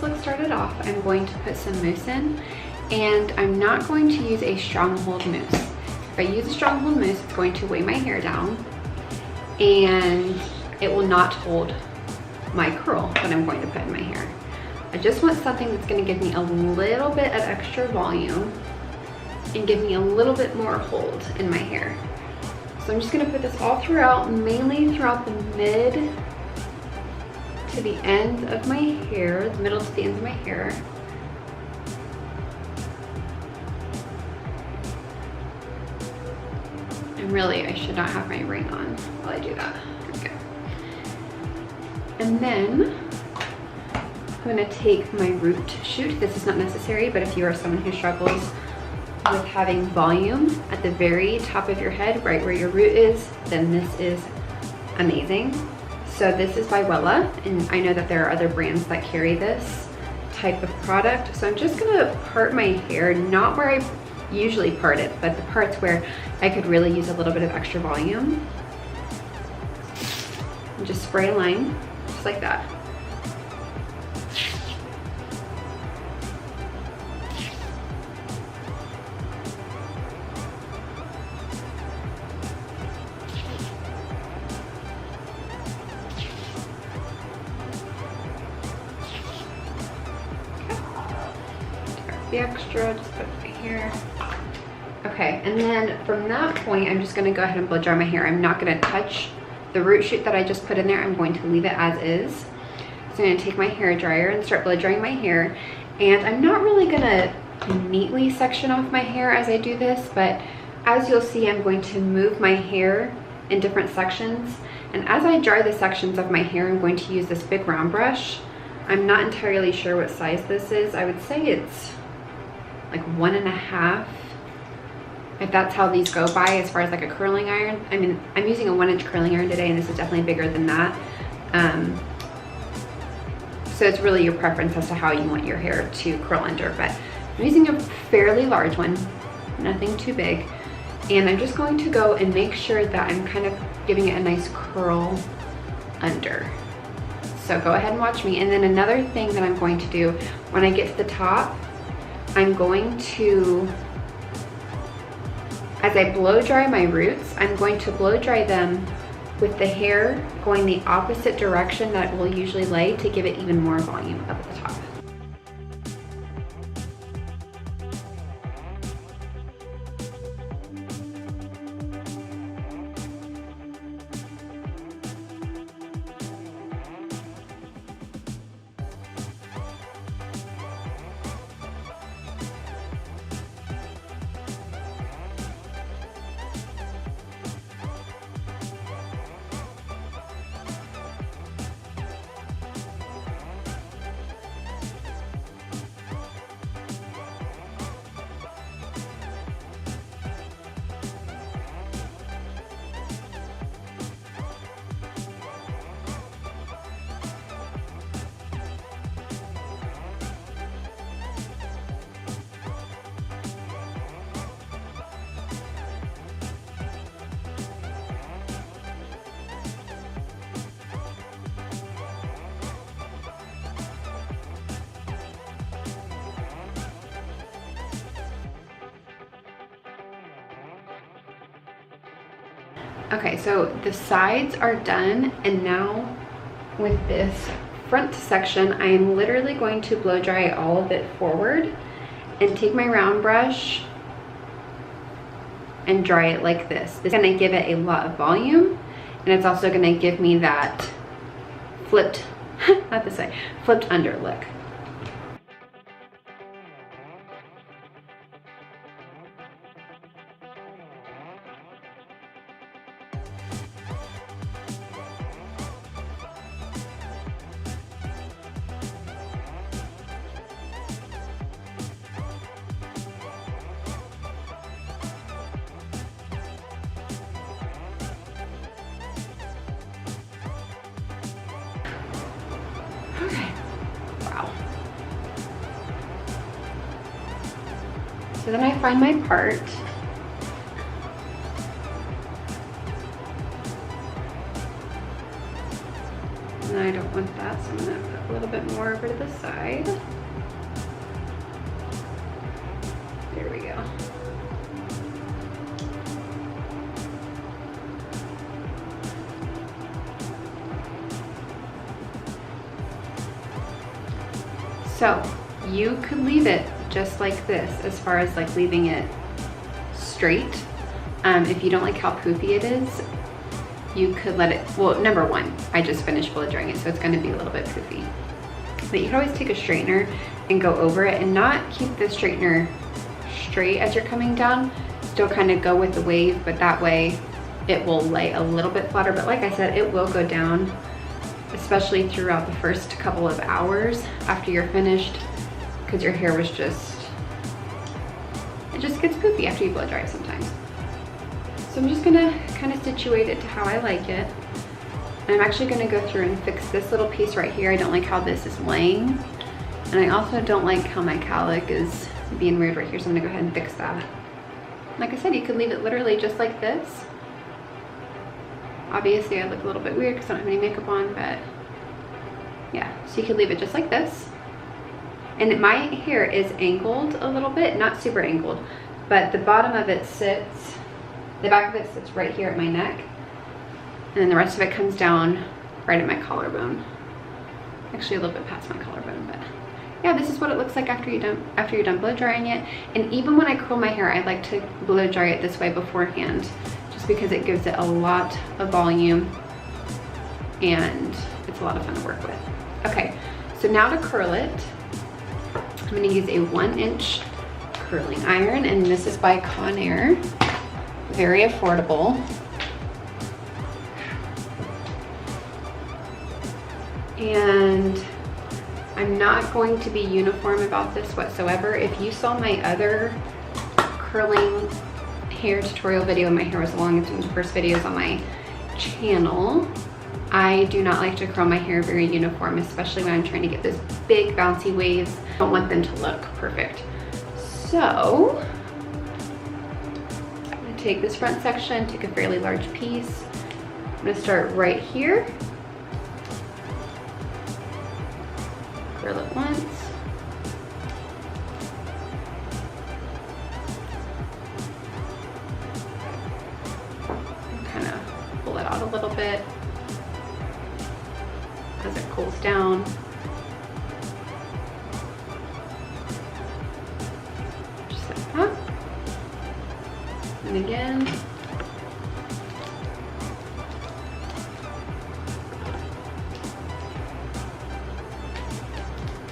this look started off, I'm going to put some mousse in, and I'm not going to use a stronghold mousse. If I use a stronghold mousse, it's going to weigh my hair down and it will not hold my curl that I'm going to put in my hair. I just want something that's going to give me a little bit of extra volume and give me a little bit more hold in my hair. So I'm just going to put this all throughout, mainly throughout the mid to the end of my hair, the middle to the ends of my hair. And really, I should not have my ring on while I do that. Okay. And then I'm gonna take my root shoot. This is not necessary, but if you are someone who struggles with having volume at the very top of your head, right where your root is, then this is amazing. So this is by Wella, and I know that there are other brands that carry this type of product. So I'm just gonna part my hair, not where I usually part it, but the parts where I could really use a little bit of extra volume. And just spray a line, just like that. The extra, just put it right here. Okay, and then from that point, I'm just gonna go ahead and blow dry my hair. I'm not gonna touch the root shoot that I just put in there. I'm going to leave it as is. So I'm gonna take my hair dryer and start blow drying my hair. And I'm not really gonna neatly section off my hair as I do this, but as you'll see, I'm going to move my hair in different sections. And as I dry the sections of my hair, I'm going to use this big round brush. I'm not entirely sure what size this is. I would say it's like 1.5, if that's how these go by as far as like a curling iron. I mean, I'm using a 1-inch curling iron today, and this is definitely bigger than that. So it's really your preference as to how you want your hair to curl under, but I'm using a fairly large one, nothing too big. And I'm just going to go and make sure that I'm kind of giving it a nice curl under. So go ahead and watch me. And then another thing that I'm going to do when I get to the top, I'm going to, as I blow dry my roots, I'm going to blow dry them with the hair going the opposite direction that it will usually lay to give it even more volume up at the top. Okay, so the sides are done, and now with this front section, I am literally going to blow dry all of it forward and take my round brush and dry it like this. This is gonna give it a lot of volume, and it's also gonna give me that flipped, not this way, flipped under look. Okay, wow. So then I find my part. And I don't want that, so I'm gonna put a little bit more over to the side. There we go. So you could leave it just like this, as far as like leaving it straight. If you don't like how poofy it is, you could let it, well, number one, I just finished blow drying it, so it's gonna be a little bit poofy. But you can always take a straightener and go over it and not keep the straightener straight as you're coming down. Still kind of go with the wave, but that way it will lay a little bit flatter. But like I said, it will go down, especially throughout the first couple of hours after you're finished, because your hair was just, it just gets poofy after you blow dry sometimes. So I'm just gonna kind of situate it to how I like it. And I'm actually gonna go through and fix this little piece right here. I don't like how this is laying. And I also don't like how my cowlick is being weird right here, so I'm gonna go ahead and fix that. Like I said, you could leave it literally just like this. Obviously I look a little bit weird because I don't have any makeup on, but yeah, so you could leave it just like this. And my hair is angled a little bit, not super angled, but the bottom of it sits, the back of it sits right here at my neck, and then the rest of it comes down right at my collarbone. Actually a little bit past my collarbone, but yeah, this is what it looks like after you're done blow drying it. And even when I curl my hair, I like to blow dry it this way beforehand, just because it gives it a lot of volume and it's a lot of fun to work with. Okay, so now to curl it, I'm gonna use a 1-inch curling iron, and this is by Conair. Very affordable. And I'm not going to be uniform about this whatsoever. If you saw my other curling hair tutorial video, my hair was long, it's one of the first videos on my channel. I do not like to curl my hair very uniform, especially when I'm trying to get those big bouncy waves. I don't want them to look perfect. So I'm gonna take this front section, take a fairly large piece. I'm gonna start right here. Curl it once. And kind of pull it out a little bit as it cools down. Just like that. And again.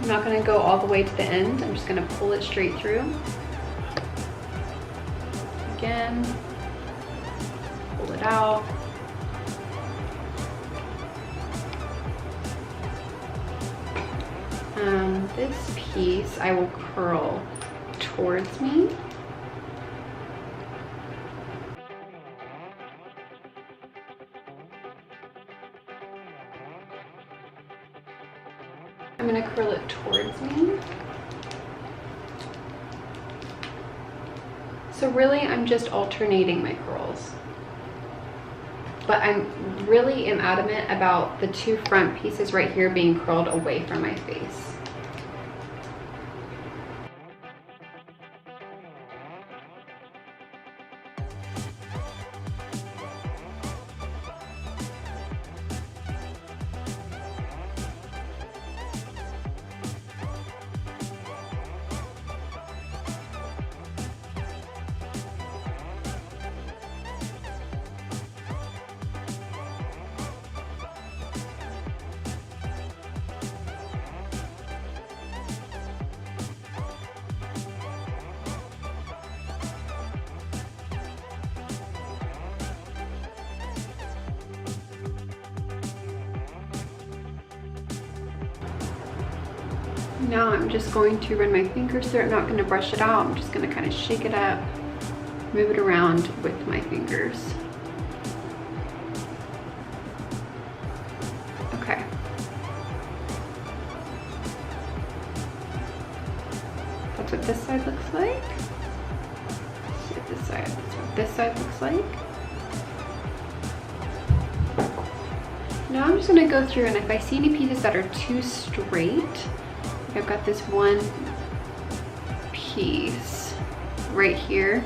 I'm not going to go all the way to the end. I'm just going to pull it straight through. Again, pull it out. This piece I will curl towards me. I'm going to curl it towards me. So really I'm just alternating my curls. But I'm really am adamant about the two front pieces right here being curled away from my face. Now I'm just going to run my fingers through it. I'm not going to brush it out. I'm just going to kind of shake it up, move it around with my fingers. Okay. That's what this side looks like. Let's see what this side, that's what this side looks like. Now I'm just gonna go through, and if I see any pieces that are too straight, like I've got this one piece right here,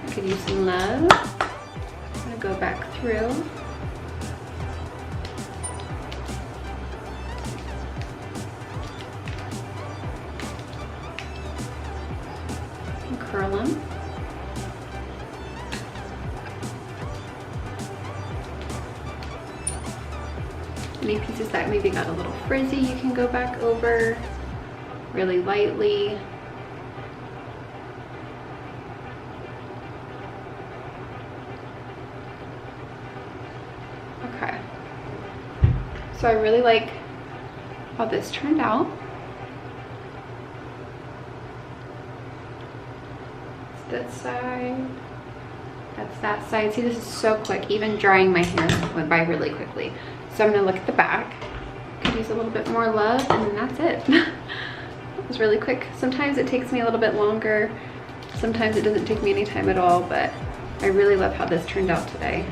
I could use some love. I'm gonna go back through. And curl them. Any pieces that maybe got a little frizzy, you can go back over really lightly. Okay. So I really like how this turned out. It's this side. That's that side. See, this is so quick. Even drying my hair went by really quickly. So I'm gonna look at the back. Could use a little bit more love, and then that's it. It was really quick. Sometimes it takes me a little bit longer. Sometimes it doesn't take me any time at all, but I really love how this turned out today.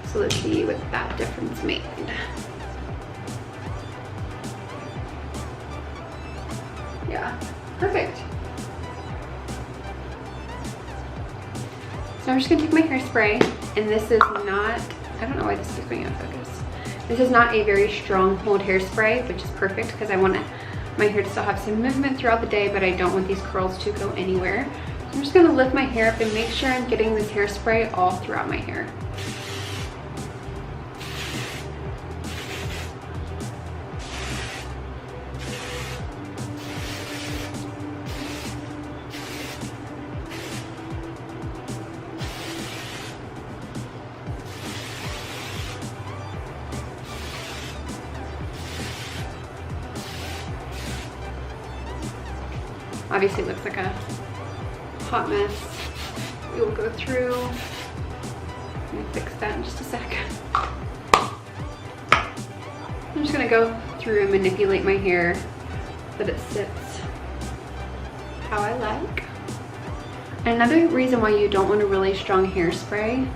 So let's see what that difference made. Yeah, perfect. So I'm just gonna take my hairspray, and this is not, I don't know why this is going out of focus. This is not a very strong hold hairspray, which is perfect because I want my hair to still have some movement throughout the day, but I don't want these curls to go anywhere. So I'm just gonna lift my hair up and make sure I'm getting this hairspray all throughout my hair. Obviously it looks like a hot mess. We will go through. Let me fix that in just a sec. I'm just gonna go through and manipulate my hair so that it sits how I like. And another reason why you don't want a really strong hairspray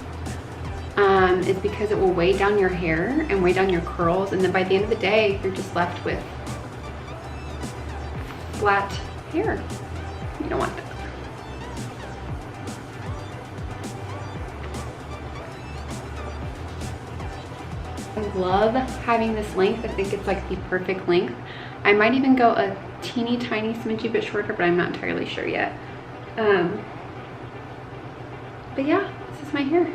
is because it will weigh down your hair and weigh down your curls, and then by the end of the day, you're just left with flat hair. You don't want that. I love having this length. I think it's like the perfect length. I might even go a teeny tiny smidgy bit shorter, but I'm not entirely sure yet. But yeah, this is my hair.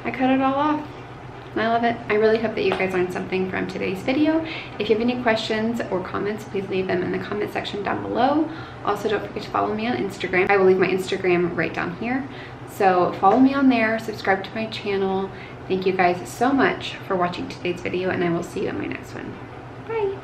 I cut it all off. I love it. I really hope that you guys learned something from today's video. If you have any questions or comments, please leave them in the comment section down below. Also, don't forget to follow me on Instagram. I will leave my Instagram right down here. So follow me on there, subscribe to my channel. Thank you guys so much for watching today's video, and I will see you in my next one. Bye.